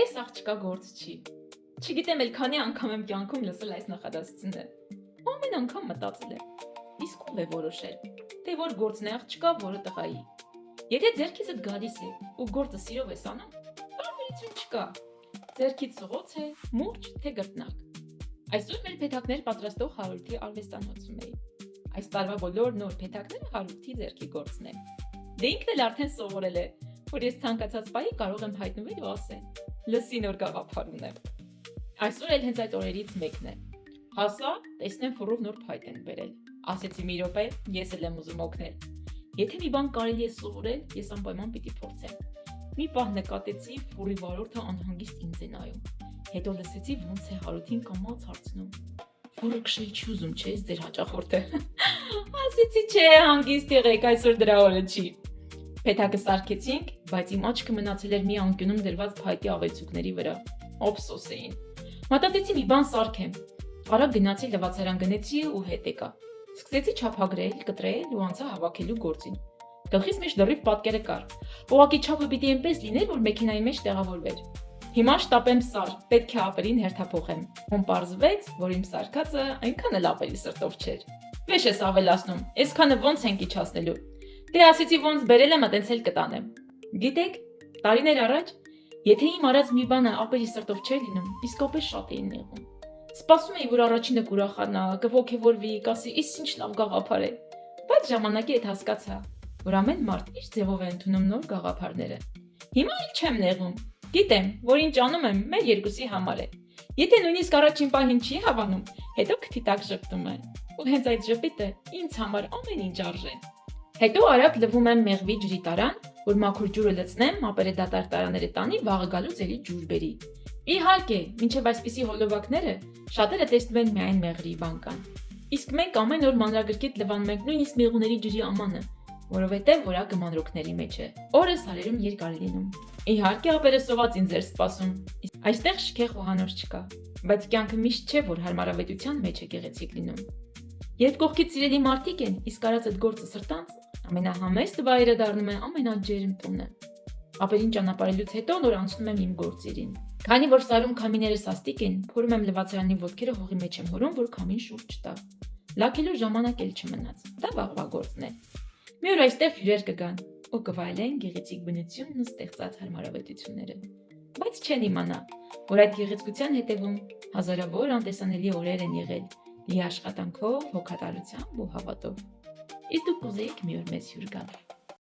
Այս աղջկա գործ չի։ Չգիտեմ էլ քանի անգամ եմ կյանքում լսել այս նախադասությունը։ Ամեն անգամ մտածել եմ. իսկ ով է որոշել, թե որ գործն է աղջկա, որը տղայի։ Եթե ձեռքիցդ գալիս է ու գործը սիրով ես անում, տարբերություն չկա։ Ձեռքից սողոց է, մուրճ, թե գրտնակ։ Այսօր մեր փեթակներ պատրաստող Հարութի արվեստանոցում էի։ Այս տարվա բոլոր նոր փեթակները Հարութի ձեռքի գործն են։ Դե ինքն էլ արդեն սովորել է, որ ես ցանկացած պահի կարող եմ հայտնվել ու ասել. լսի նոր գաղափար ունեմ։ Այսօր էլ հենց այդ օրերից մեկն է։ Հասա, տեսնեմ ֆորով նոր փայտ են բերել։ Ասեցի մի րոպե, ես էլ եմ ուզում օգնել։ Եթե մի բան կարելի է սովորել, ես անպայման պիտի փորձեմ։ Մի պահ նկատեցի, ֆորի վարորդը անհանգիստ ինձ է նայում։ Հետո լսեցի, ոնց է Հարութին կամաց հարցնում. Ֆորը քշել չի ուզում, չէ՞, ձեր հաճախորդը։ Ասեցի, չէ, հանգիստ եղեք, այսօր դրա օրը չի։ Փեթակը սարքեցինք, բայց իմ աչքը մնացել էր մի անկյունում դրված փայտի ավելցուկների վրա։ Օփսոս էին։ Մտածեցի մի բան սարքեմ։ Արագ գնացի լվացարան գնեցի ու հետ եկա։ Սկսեցի չափագրել, կտրել ու անցա հավաքելու գործին։ Գլխիս մեջ լրիվ պատկերը կար։ Ուղղակի չափը պիտի այնպես լիներ, որ մեքենայի մեջ տեղավորվեր։ Հիմա շտապեմ սար, պետք է ապերին հերթափոխեմ։ Ում պարզվեց, որ իմ սարքածը այնքան էլ ապերի սրտով չէր։ Վեշ ես ավելացնում, այսքանը ոնց ենք իջացնելու։ Դե ասեցի ոնց բերել եմ, այտենց էլ կտանեմ։ Գիտեք, տարիներ առաջ, եթե իմ արած մի բանը ապերի սրտով չէր լինում, իսկապես շատ էին նեղում։ Սպասում էի, որ առաջինը կուրախանա, կոգևորվի, կասի, իսկ ինչ լավ գաղափար է։ Բայց ժամանակի հետ հասկացա, որ ամեն մարդ իր ձևով է ընդունում նոր գաղափարները։ Հիմա էլ չեմ նեղում։ Գիտեմ, որ ինչ անում եմ, մեր երկուսի համար է։ Եթե նույնիսկ առաջին պահին չի հավանում, հետո քթի տակ ժպտում է։ Ու հենց այդ ժպիտը ինձ համար ամեն ինչ արժե։ Հետո արագ լվում եմ մեղվի ջրի տարան, որ մաքուր ջուրը լցնեմ, ապերը դատարկ տարաները տանի, վաղը գալուց էլի ջուր բերի։ Իհարկե, մինչև այսպիսի հոլովակները շատերը տեսնում են միայն մեղրի բանկան։ Իսկ մենք ամեն օր մանրագրքիթ լվանում ենք նույնիսկ մեղուների ջրի ամանը, որովհետև որակը մանրուքների մեջ է։ Օրը սարերում երկար է լինում։ Իհարկե, ապերը սոված ինձ էր սպասում։ Այստեղ շքեղ ու հանոր չկա, բայց կյանքը միշտ չէ, որ հարմարավետության մեջ է գեղեցիկ լինում։ Երբ կողքից սիրելի մարդիկ են, իսկ արած այդ գործը սրտանց, ամենահամեստ վայրը դառնում է ամենաջերմ տունը։ Ապերին ճանապարհելուց հետո նոր անցնում եմ իմ գործերին։ Քանի որ սարում քամիները սաստիկ են, փորում եմ լվացարանի ոտքերը հողի մեջ եմ հորում, որ քամին շուրջ չտա։ Լաքելու ժամանակ էլ չմնաց։ Դա վաղվա գործն է։ Մի օր այստեղ հյուրեր կգան ու կվայելեն գեղեցիկ բնությունն ու ստեղծած հարմարավետությունները։ Բայց չեն իմանա, որ այդ գեղեցկության հետևում հազարավոր անտեսանելի օրեր են եղել, լի աշխատանքով, հոգատարությամբ ու հավատով։ Իսկ դուք կուզեիք մի օր մեզ հյուր գալ։